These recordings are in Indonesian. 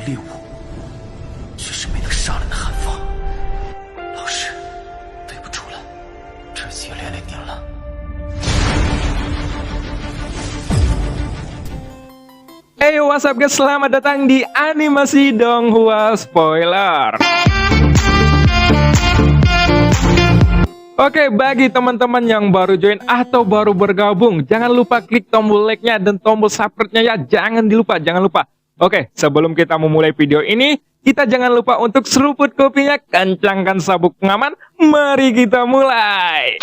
猎物，却是没能杀人的韩放。老师，对不住了，这次也连累您了。Hey, what's up guys? Selamat datang di Animasi Donghua Spoiler. Oke, bagi teman-teman yang baru join atau baru bergabung, jangan lupa klik tombol like-nya dan tombol subscribe-nya ya. Jangan lupa. Oke, sebelum kita memulai video ini, kita jangan lupa untuk seruput kopinya, kencangkan sabuk pengaman. Mari kita mulai.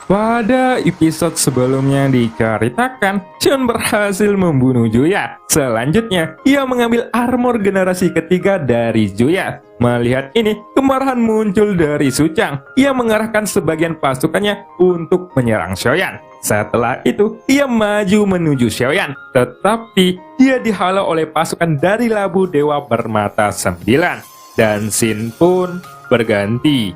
Pada episode sebelumnya diceritakan, Chun berhasil membunuh Juya. Selanjutnya, ia mengambil armor generasi ketiga dari Juya. Melihat ini, kemarahan muncul dari Suchang. Ia mengarahkan sebagian pasukannya untuk menyerang Xiaoyan. Setelah itu, ia maju menuju Xiaoyan. Tetapi, dia dihalau oleh pasukan dari Labu Dewa Bermata 9. Dan scene pun berganti.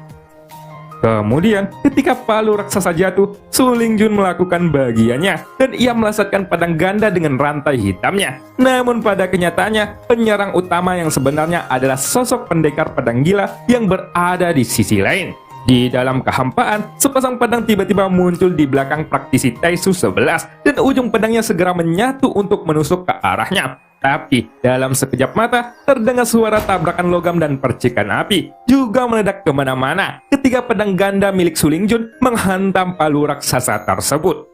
Kemudian, ketika palu raksasa jatuh, Su Lingjun melakukan bagiannya, dan ia melesetkan pedang ganda dengan rantai hitamnya. Namun pada kenyataannya, penyerang utama yang sebenarnya adalah sosok pendekar pedang gila yang berada di sisi lain. Di dalam kehampaan, sepasang pedang tiba-tiba muncul di belakang praktisi Taisu 11, dan ujung pedangnya segera menyatu untuk menusuk ke arahnya. Tapi, dalam sekejap mata, terdengar suara tabrakan logam dan percikan api juga meledak kemana-mana ketika pedang ganda milik Su Lingjun menghantam palu raksasa tersebut.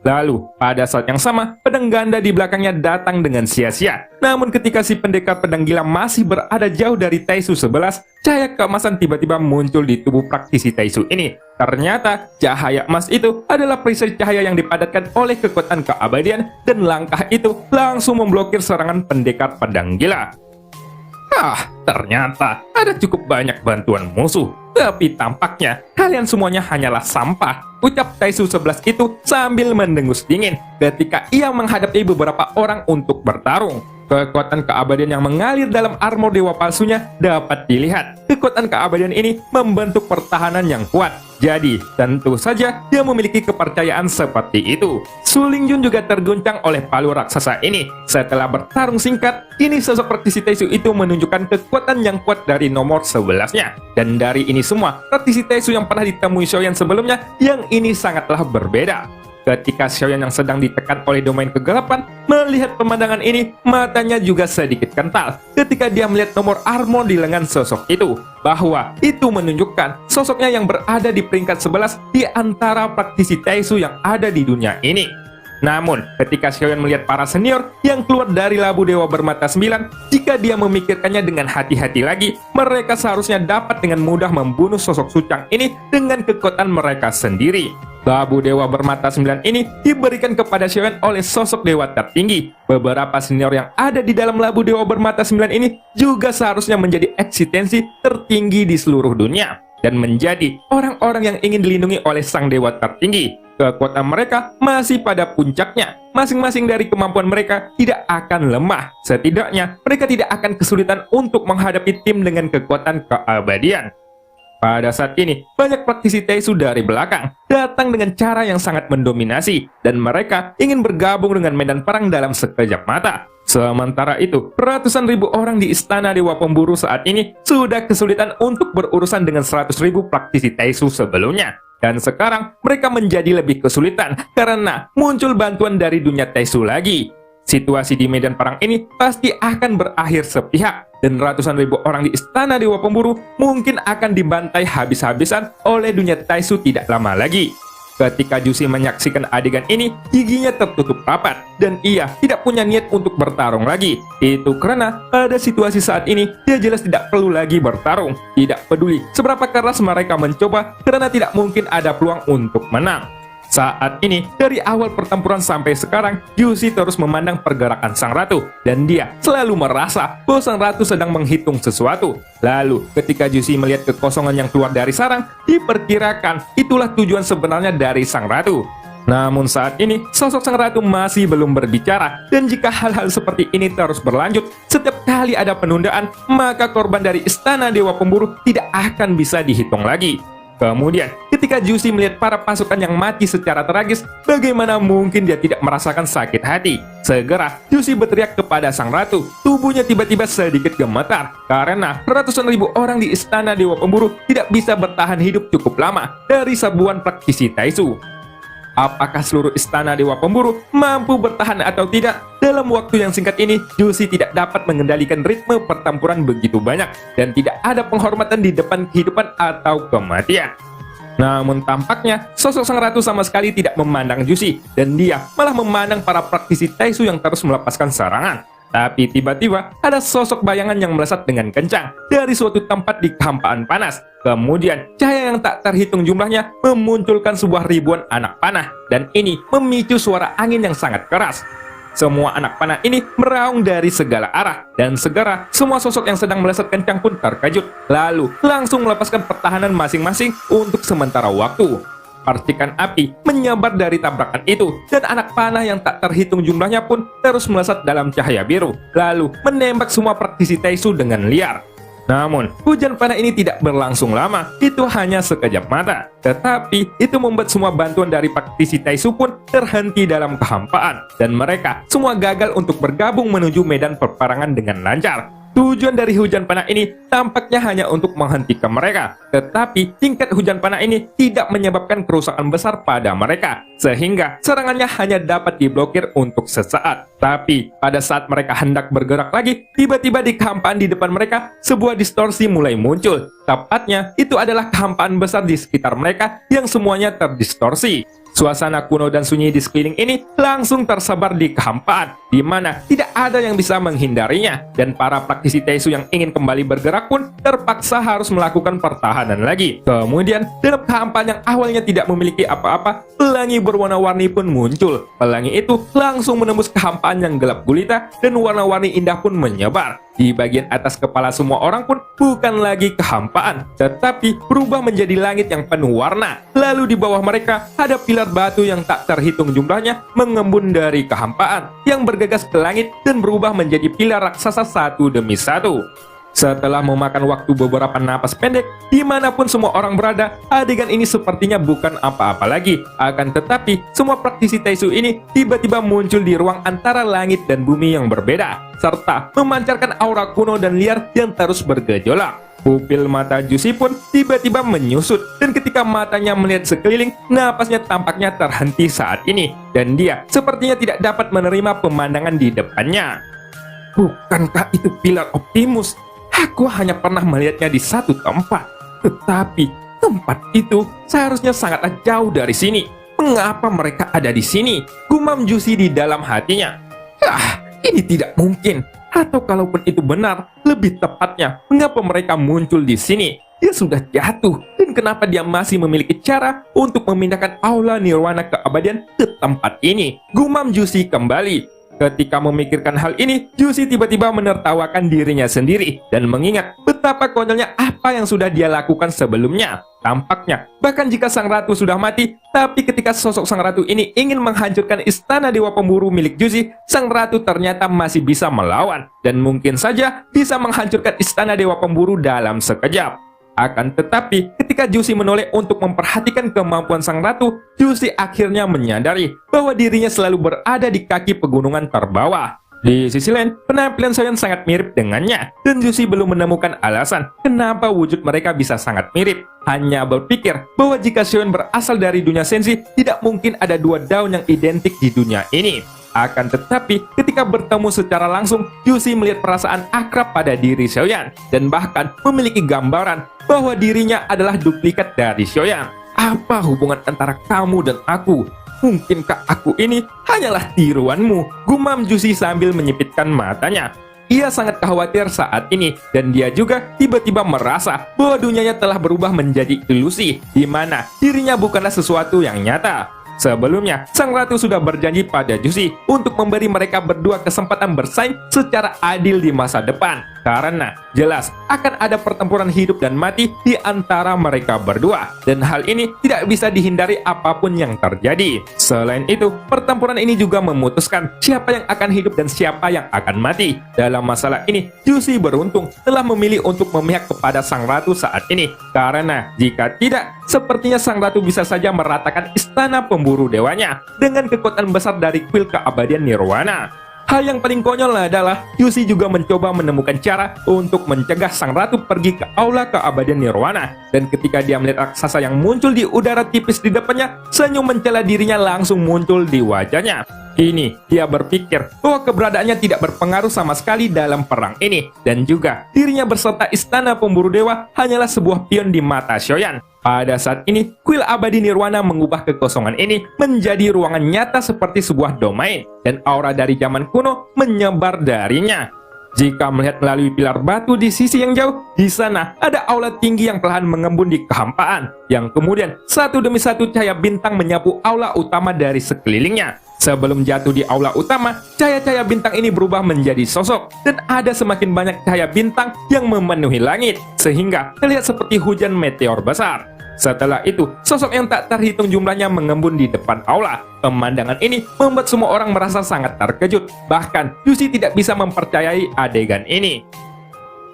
Lalu, pada saat yang sama, pedang ganda di belakangnya datang dengan sia-sia. Namun ketika si pendekar pedang gila masih berada jauh dari Taisu 11, cahaya keemasan tiba-tiba muncul di tubuh praktisi Taisu ini. Ternyata, cahaya emas itu adalah perisai cahaya yang dipadatkan oleh kekuatan keabadian, dan langkah itu langsung memblokir serangan pendekar pedang gila. Ternyata ada cukup banyak bantuan musuh. Tapi tampaknya kalian semuanya hanyalah sampah, ucap Taisu 11 itu sambil mendengus dingin ketika ia menghadapi beberapa orang untuk bertarung. Kekuatan keabadian yang mengalir dalam armor dewa palsunya dapat dilihat. Kekuatan keabadian ini membentuk pertahanan yang kuat. Jadi, tentu saja dia memiliki kepercayaan seperti itu. Su Lingjun juga terguncang oleh palu raksasa ini. Setelah bertarung singkat, kini sosok praktisi Taisu itu menunjukkan kekuatan yang kuat dari nomor 11-nya. Dan dari ini semua, praktisi Taisu yang pernah ditemui Xiaoyan sebelumnya, yang ini sangatlah berbeda. Ketika Xiaoyan yang sedang ditekan oleh domain kegelapan melihat pemandangan ini, matanya juga sedikit kental ketika dia melihat nomor armor di lengan sosok itu, bahwa itu menunjukkan sosoknya yang berada di peringkat 11 di antara praktisi Taisu yang ada di dunia ini. Namun, ketika Xiaoyan melihat para senior yang keluar dari Labu Dewa Bermata 9, jika dia memikirkannya dengan hati-hati lagi, mereka seharusnya dapat dengan mudah membunuh sosok Suchang ini dengan kekuatan mereka sendiri. Labu Dewa Bermata 9 ini diberikan kepada Xiaoyan oleh sosok dewa tertinggi. Beberapa senior yang ada di dalam Labu Dewa Bermata 9 ini juga seharusnya menjadi eksistensi tertinggi di seluruh dunia, dan menjadi orang-orang yang ingin dilindungi oleh sang dewa tertinggi. Kekuatan mereka masih pada puncaknya. Masing-masing dari kemampuan mereka tidak akan lemah. Setidaknya, mereka tidak akan kesulitan untuk menghadapi tim dengan kekuatan keabadian. Pada saat ini, banyak praktisi Taisu dari belakang datang dengan cara yang sangat mendominasi, dan mereka ingin bergabung dengan medan perang dalam sekejap mata. Sementara itu, ratusan ribu orang di Istana Dewa Pemburu saat ini sudah kesulitan untuk berurusan dengan 100.000 praktisi Taisu sebelumnya. Dan sekarang mereka menjadi lebih kesulitan karena muncul bantuan dari dunia Taisu lagi. Situasi di medan perang ini pasti akan berakhir sepihak, dan ratusan ribu orang di Istana Dewa Pemburu mungkin akan dibantai habis-habisan oleh dunia Taisu tidak lama lagi. Ketika Jushi menyaksikan adegan ini, giginya tertutup rapat, dan ia tidak punya niat untuk bertarung lagi. Itu karena pada situasi saat ini, dia jelas tidak perlu lagi bertarung. Tidak peduli seberapa keras mereka mencoba, karena tidak mungkin ada peluang untuk menang. Saat ini, dari awal pertempuran sampai sekarang, Jushi terus memandang pergerakan sang ratu, dan dia selalu merasa bahwa sang ratu sedang menghitung sesuatu. Lalu, ketika Jushi melihat kekosongan yang keluar dari sarang, diperkirakan itulah tujuan sebenarnya dari sang ratu. Namun saat ini, sosok sang ratu masih belum berbicara, dan jika hal-hal seperti ini terus berlanjut, setiap kali ada penundaan, maka korban dari Istana Dewa Pemburu tidak akan bisa dihitung lagi. Kemudian, ketika Jushi melihat para pasukan yang mati secara tragis, bagaimana mungkin dia tidak merasakan sakit hati? Segera, Jushi berteriak kepada sang ratu. Tubuhnya tiba-tiba sedikit gemetar, karena ratusan ribu orang di istana Dewa Pemburu tidak bisa bertahan hidup cukup lama dari serbuan praktisi Taisu. Apakah seluruh istana Dewa Pemburu mampu bertahan atau tidak? Dalam waktu yang singkat ini, Jushi tidak dapat mengendalikan ritme pertempuran begitu banyak dan tidak ada penghormatan di depan kehidupan atau kematian. Namun tampaknya sosok sang ratu sama sekali tidak memandang Jushi dan dia malah memandang para praktisi Taisu yang terus melepaskan serangan. Tapi tiba-tiba ada sosok bayangan yang melesat dengan kencang dari suatu tempat di kehampaan panas. Kemudian cahaya yang tak terhitung jumlahnya memunculkan sebuah ribuan anak panah dan ini memicu suara angin yang sangat keras. Semua anak panah ini meraung dari segala arah dan segera semua sosok yang sedang melesat kencang pun terkejut lalu langsung melepaskan pertahanan masing-masing untuk sementara waktu. Percikan api menyebar dari tabrakan itu dan anak panah yang tak terhitung jumlahnya pun terus melesat dalam cahaya biru lalu menembak semua praktisi Taisu dengan liar. Namun, hujan panah ini tidak berlangsung lama, itu hanya sekejap mata. Tetapi, itu membuat semua bantuan dari praktisi Taisu pun terhenti dalam kehampaan. Dan mereka semua gagal untuk bergabung menuju medan peperangan dengan lancar. Tujuan dari hujan panah ini tampaknya hanya untuk menghentikan mereka. Tetapi, tingkat hujan panah ini tidak menyebabkan kerusakan besar pada mereka. Sehingga, serangannya hanya dapat diblokir untuk sesaat. Tapi, pada saat mereka hendak bergerak lagi, tiba-tiba di kehampaan di depan mereka, sebuah distorsi mulai muncul. Tepatnya, itu adalah kehampaan besar di sekitar mereka yang semuanya terdistorsi. Suasana kuno dan sunyi di sekeliling ini langsung tersebar di kehampaan, di mana tidak ada yang bisa menghindarinya, dan para praktisi Taisu yang ingin kembali bergerak pun terpaksa harus melakukan pertahanan lagi. Kemudian, dalam kehampaan yang awalnya tidak memiliki apa-apa, pelangi berwarna-warni pun muncul. Pelangi itu langsung menembus kehampaan yang gelap gulita, dan warna-warni indah pun menyebar. Di bagian atas kepala semua orang pun bukan lagi kehampaan, tetapi berubah menjadi langit yang penuh warna. Lalu di bawah mereka ada pilar batu yang tak terhitung jumlahnya mengembun dari kehampaan, yang bergegas ke langit dan berubah menjadi pilar raksasa satu demi satu. Setelah memakan waktu beberapa napas pendek, dimanapun semua orang berada, adegan ini sepertinya bukan apa-apa lagi. Akan tetapi, semua praktisi Taisu ini tiba-tiba muncul di ruang antara langit dan bumi yang berbeda, serta memancarkan aura kuno dan liar yang terus bergejolak. Pupil mata Jushi pun tiba-tiba menyusut, dan ketika matanya melihat sekeliling, napasnya tampaknya terhenti saat ini, dan dia sepertinya tidak dapat menerima pemandangan di depannya. Bukankah itu pilar Optimus? Aku hanya pernah melihatnya di satu tempat, tetapi tempat itu seharusnya sangatlah jauh dari sini. Mengapa mereka ada di sini? Gumam Jushi di dalam hatinya. Ini tidak mungkin. Atau kalaupun itu benar, lebih tepatnya, mengapa mereka muncul di sini? Dia sudah jatuh, dan kenapa dia masih memiliki cara untuk memindahkan aula nirwana keabadian ke tempat ini? Gumam Jushi kembali. Ketika memikirkan hal ini, Jushi tiba-tiba menertawakan dirinya sendiri dan mengingat betapa konyolnya apa yang sudah dia lakukan sebelumnya. Tampaknya, bahkan jika sang ratu sudah mati, tapi ketika sosok sang ratu ini ingin menghancurkan istana Dewa Pemburu milik Jushi, sang ratu ternyata masih bisa melawan dan mungkin saja bisa menghancurkan istana Dewa Pemburu dalam sekejap. Akan tetapi, ketika Jushi menoleh untuk memperhatikan kemampuan sang ratu, Jushi akhirnya menyadari bahwa dirinya selalu berada di kaki pegunungan terbawah. Di sisi lain, penampilan Xiaoyan sangat mirip dengannya, dan Jushi belum menemukan alasan kenapa wujud mereka bisa sangat mirip. Hanya berpikir bahwa jika Xiaoyan berasal dari dunia senshi, tidak mungkin ada dua daun yang identik di dunia ini. Akan tetapi, ketika bertemu secara langsung, Jushi melihat perasaan akrab pada diri Xiaoyan, dan bahkan memiliki gambaran bahwa dirinya adalah duplikat dari Xiaoyan. Apa hubungan antara kamu dan aku? Mungkinkah aku ini hanyalah tiruanmu? Gumam Jushi sambil menyipitkan matanya. Ia sangat khawatir saat ini, dan dia juga tiba-tiba merasa bahwa dunianya telah berubah menjadi ilusi, di mana dirinya bukanlah sesuatu yang nyata. Sebelumnya, sang ratu sudah berjanji pada Jushi untuk memberi mereka berdua kesempatan bersaing secara adil di masa depan. karena jelas akan ada pertempuran hidup dan mati di antara mereka berdua, dan hal ini tidak bisa dihindari apapun yang terjadi. Selain itu, pertempuran ini juga memutuskan siapa yang akan hidup dan siapa yang akan mati. Dalam masalah ini, Jussi beruntung telah memilih untuk memihak kepada sang ratu saat ini, karena jika tidak, sepertinya sang ratu bisa saja meratakan istana pemburu dewanya dengan kekuatan besar dari kuil keabadian Nirwana. Hal yang paling konyol adalah Jussi juga mencoba menemukan cara untuk mencegah sang ratu pergi ke aula keabadian Nirwana, dan ketika dia melihat raksasa yang muncul di udara tipis di depannya, senyum mencela dirinya langsung muncul di wajahnya. Kini dia berpikir bahwa keberadaannya tidak berpengaruh sama sekali dalam perang ini, dan juga dirinya berserta istana pemburu dewa hanyalah sebuah pion di mata Shoyan. Pada saat ini, kuil abadi Nirwana mengubah kekosongan ini menjadi ruangan nyata seperti sebuah domain, dan aura dari zaman kuno menyebar darinya. Jika melihat melalui pilar batu di sisi yang jauh, di sana ada aula tinggi yang perlahan mengembun di kehampaan, yang kemudian satu demi satu cahaya bintang menyapu aula utama dari sekelilingnya. Sebelum jatuh di aula utama, cahaya-cahaya bintang ini berubah menjadi sosok, dan ada semakin banyak cahaya bintang yang memenuhi langit, sehingga terlihat seperti hujan meteor besar. Setelah itu, sosok yang tak terhitung jumlahnya mengembun di depan aula. Pemandangan ini membuat semua orang merasa sangat terkejut. Bahkan, Jussi tidak bisa mempercayai adegan ini.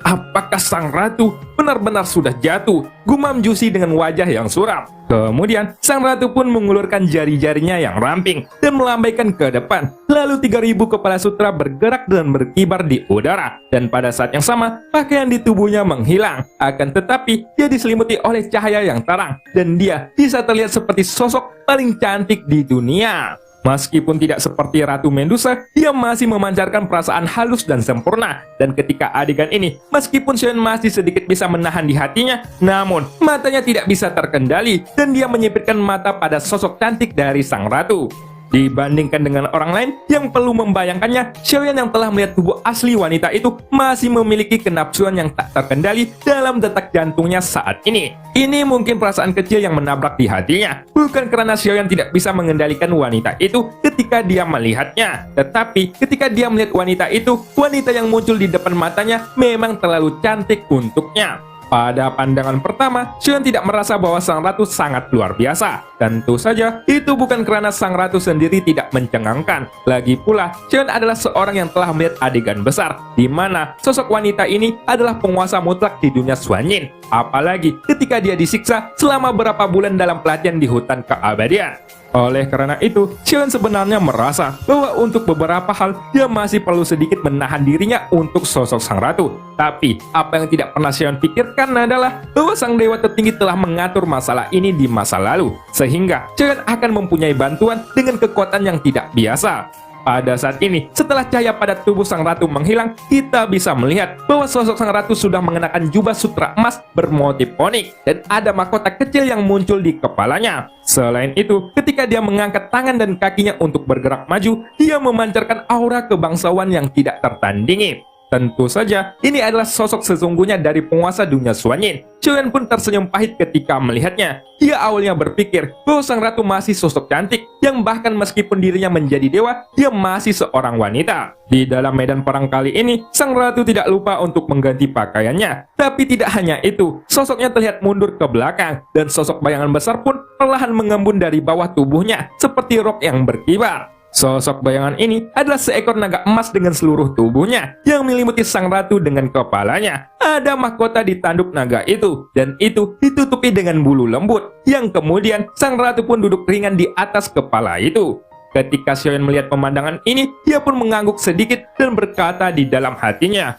Apakah sang ratu benar-benar sudah jatuh? Gumam Jussi dengan wajah yang suram. Kemudian, sang ratu pun mengulurkan jari-jarinya yang ramping dan melambaikan ke depan. Lalu 3.000 kepala sutra bergerak dan berkibar di udara. Dan pada saat yang sama, pakaian di tubuhnya menghilang. Akan tetapi, dia diselimuti oleh cahaya yang terang. Dan dia bisa terlihat seperti sosok paling cantik di dunia. Meskipun tidak seperti Ratu Medusa, dia masih memancarkan perasaan halus dan sempurna. Dan ketika adegan ini, meskipun Shoyan masih sedikit bisa menahan di hatinya, namun matanya tidak bisa terkendali dan dia menyipitkan mata pada sosok cantik dari sang ratu. Dibandingkan dengan orang lain yang perlu membayangkannya, Shoyan yang telah melihat tubuh asli wanita itu masih memiliki kenapsuan yang tak terkendali dalam detak jantungnya saat ini. Ini mungkin perasaan kecil yang menabrak di hatinya, bukan karena Shoyan tidak bisa mengendalikan wanita itu ketika dia melihatnya, tetapi ketika dia melihat wanita itu, wanita yang muncul di depan matanya memang terlalu cantik untuknya. Pada pandangan pertama, Shoyan tidak merasa bahwa sang ratu sangat luar biasa. Tentu saja, itu bukan karena sang ratu sendiri tidak mencengangkan. Lagi pula, Shoyan adalah seorang yang telah melihat adegan besar, di mana sosok wanita ini adalah penguasa mutlak di dunia Xuanyin. Apalagi ketika dia disiksa selama berapa bulan dalam pelatihan di hutan keabadian. Oleh karena itu, Shoyan sebenarnya merasa bahwa untuk beberapa hal dia masih perlu sedikit menahan dirinya untuk sosok sang ratu. Tapi, apa yang tidak pernah Shoyan pikirkan adalah bahwa sang dewa tertinggi telah mengatur masalah ini di masa lalu, sehingga Shoyan akan mempunyai bantuan dengan kekuatan yang tidak biasa. Pada saat ini, setelah cahaya pada tubuh sang ratu menghilang, kita bisa melihat bahwa sosok sang ratu sudah mengenakan jubah sutra emas bermotif onyx dan ada mahkota kecil yang muncul di kepalanya. Selain itu, ketika dia mengangkat tangan dan kakinya untuk bergerak maju, dia memancarkan aura kebangsawan yang tidak tertandingi. Tentu saja, ini adalah sosok sesungguhnya dari penguasa dunia Xuanyin. Shoyan pun tersenyum pahit ketika melihatnya. Dia awalnya berpikir bahwa sang ratu masih sosok cantik, yang bahkan meskipun dirinya menjadi dewa, dia masih seorang wanita. Di dalam medan perang kali ini, sang ratu tidak lupa untuk mengganti pakaiannya. Tapi tidak hanya itu, sosoknya terlihat mundur ke belakang, dan sosok bayangan besar pun perlahan mengembun dari bawah tubuhnya, seperti rok yang berkibar. Sosok bayangan ini adalah seekor naga emas dengan seluruh tubuhnya yang menyelimuti sang ratu dengan kepalanya. Ada mahkota di tanduk naga itu, dan itu ditutupi dengan bulu lembut, yang kemudian sang ratu pun duduk ringan di atas kepala itu. Ketika Shoyan melihat pemandangan ini, dia pun mengangguk sedikit dan berkata di dalam hatinya,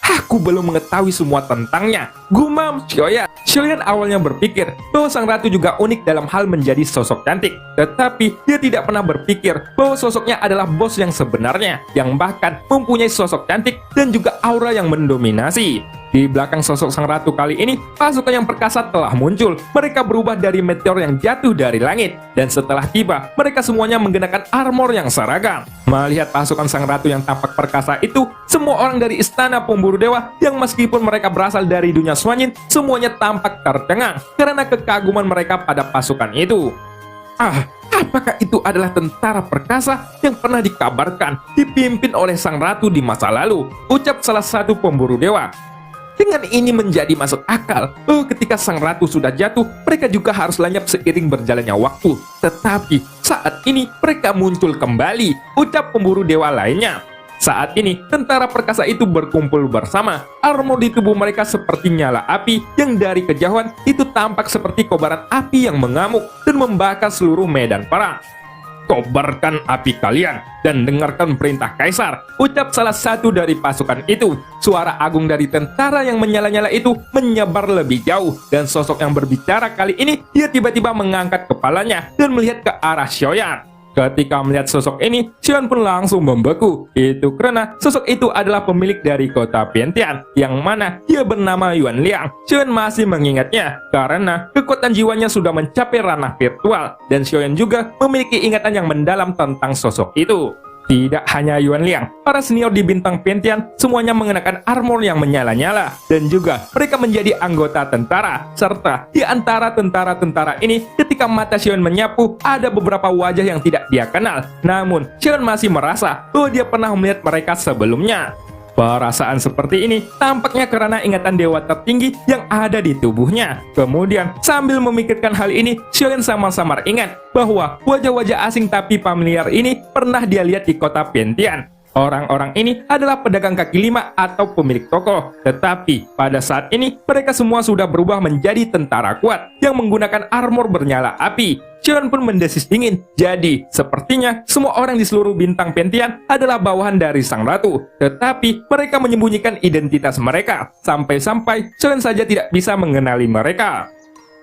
Aku belum mengetahui semua tentangnya, gumam Shoyan. Shoyan awalnya berpikir bahwa sang ratu juga unik dalam hal menjadi sosok cantik. Tetapi dia tidak pernah berpikir bahwa sosoknya adalah bos yang sebenarnya, yang bahkan mempunyai sosok cantik dan juga aura yang mendominasi. Di belakang sosok sang ratu kali ini, pasukan yang perkasa telah muncul. Mereka berubah dari meteor yang jatuh dari langit. Dan setelah tiba, mereka semuanya menggunakan armor yang seragam. Melihat pasukan sang ratu yang tampak perkasa itu, semua orang dari istana pemburu dewa yang meskipun mereka berasal dari dunia Xuanyin, semuanya tampak tercengang karena kekaguman mereka pada pasukan itu. apakah itu adalah tentara perkasa yang pernah dikabarkan dipimpin oleh sang ratu di masa lalu, ucap salah satu pemburu dewa. Dengan ini menjadi masuk akal, ketika sang ratu sudah jatuh, mereka juga harus lenyap seiring berjalannya waktu. Tetapi saat ini mereka muncul kembali, ucap pemburu dewa lainnya. Saat ini, tentara perkasa itu berkumpul bersama. Armor di tubuh mereka seperti nyala api yang dari kejauhan itu tampak seperti kobaran api yang mengamuk dan membakar seluruh medan perang. Kobarkan api kalian dan dengarkan perintah kaisar, ucap salah satu dari pasukan itu. Suara agung dari tentara yang menyala-nyala itu menyebar lebih jauh, dan sosok yang berbicara kali ini dia tiba-tiba mengangkat kepalanya dan melihat ke arah Xiaoyan. Ketika melihat sosok ini, Xiaoyan pun langsung membeku. Itu karena sosok itu adalah pemilik dari kota Piantian, yang mana dia bernama Yuan Liang. Xiaoyan masih mengingatnya karena kekuatan jiwanya sudah mencapai ranah virtual, dan Xiaoyan juga memiliki ingatan yang mendalam tentang sosok itu. Tidak hanya Yuan Liang, para senior di bintang Piantian semuanya mengenakan armor yang menyala-nyala, dan juga mereka menjadi anggota tentara. Serta di antara tentara-tentara ini, ketika mata Xiaoyan menyapu, ada beberapa wajah yang tidak dia kenal. Namun, Xiaoyan masih merasa bahwa dia pernah melihat mereka sebelumnya. Perasaan seperti ini tampaknya karena ingatan dewa tertinggi yang ada di tubuhnya. Kemudian, sambil memikirkan hal ini, Xiaoyan samar-samar ingat bahwa wajah-wajah asing tapi familiar ini pernah dia lihat di kota Piantian. Orang-orang ini adalah pedagang kaki lima atau pemilik toko. Tetapi pada saat ini mereka semua sudah berubah menjadi tentara kuat yang menggunakan armor bernyala api. Xiaoyan pun mendesis dingin. Jadi sepertinya semua orang di seluruh bintang Piantian adalah bawahan dari sang ratu. Tetapi mereka menyembunyikan identitas mereka. Sampai-sampai Xiaoyan saja tidak bisa mengenali mereka.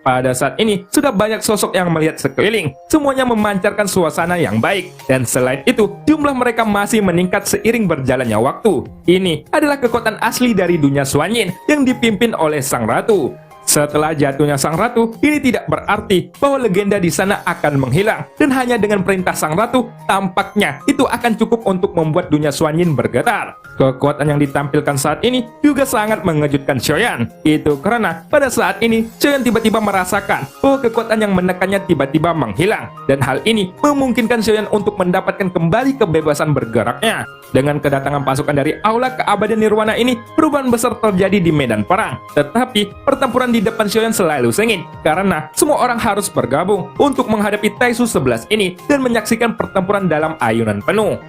Pada saat ini, sudah banyak sosok yang melihat sekeliling. Semuanya memancarkan suasana yang baik. Dan selain itu, jumlah mereka masih meningkat seiring berjalannya waktu. Ini adalah kekuatan asli dari dunia Xuanyin yang dipimpin oleh sang ratu. Setelah jatuhnya sang ratu, ini tidak berarti bahwa legenda di sana akan menghilang. Dan hanya dengan perintah sang ratu, tampaknya itu akan cukup untuk membuat dunia Xuanyin bergetar. Kekuatan yang ditampilkan saat ini juga sangat mengejutkan Xiaoyan. Itu karena pada saat ini, Xiaoyan tiba-tiba merasakan bahwa kekuatan yang menekannya tiba-tiba menghilang. Dan hal ini memungkinkan Xiaoyan untuk mendapatkan kembali kebebasan bergeraknya. Dengan kedatangan pasukan dari Aula Keabadian Nirwana ini, perubahan besar terjadi di medan perang. Tetapi, pertempuran di depan Xiaoyan selalu sengit, karena semua orang harus bergabung untuk menghadapi Taisu 11 ini dan menyaksikan pertempuran dalam ayunan penuh.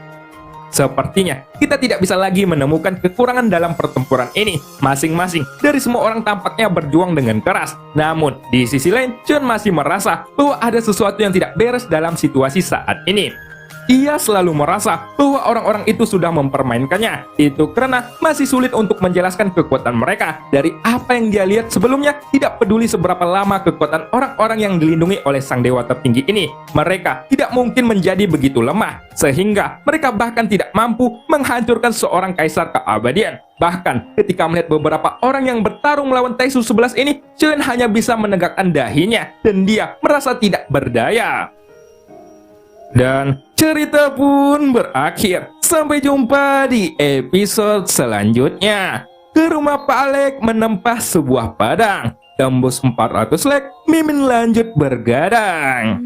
Sepertinya kita tidak bisa lagi menemukan kekurangan dalam pertempuran ini. Masing-masing dari semua orang tampaknya berjuang dengan keras. Namun, di sisi lain, Xiaoyan masih merasa bahwa ada sesuatu yang tidak beres dalam situasi saat ini. Ia selalu merasa bahwa orang-orang itu sudah mempermainkannya. Itu karena masih sulit untuk menjelaskan kekuatan mereka. Dari apa yang dia lihat sebelumnya, tidak peduli seberapa lama kekuatan orang-orang yang dilindungi oleh sang dewa tertinggi ini, mereka tidak mungkin menjadi begitu lemah. Sehingga mereka bahkan tidak mampu menghancurkan seorang kaisar keabadian. Bahkan ketika melihat beberapa orang yang bertarung melawan Taisu 11 ini, Xiaoyan hanya bisa menegakkan dahinya dan dia merasa tidak berdaya. Dan cerita pun berakhir. Sampai jumpa di episode selanjutnya. Ke rumah Pak Alek menempah sebuah padang. Tembus 400 like, Mimin lanjut bergadang.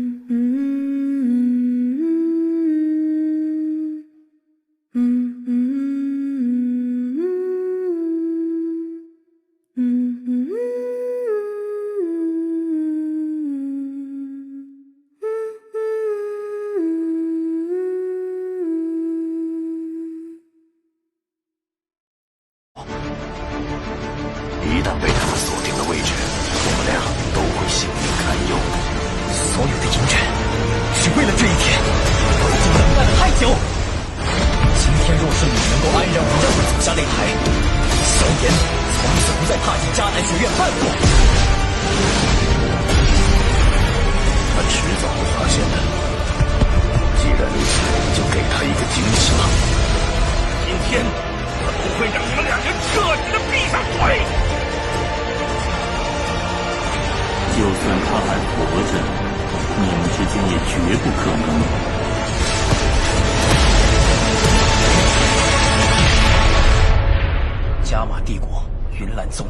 加玛帝国云岚宗，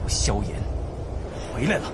我萧炎回来了。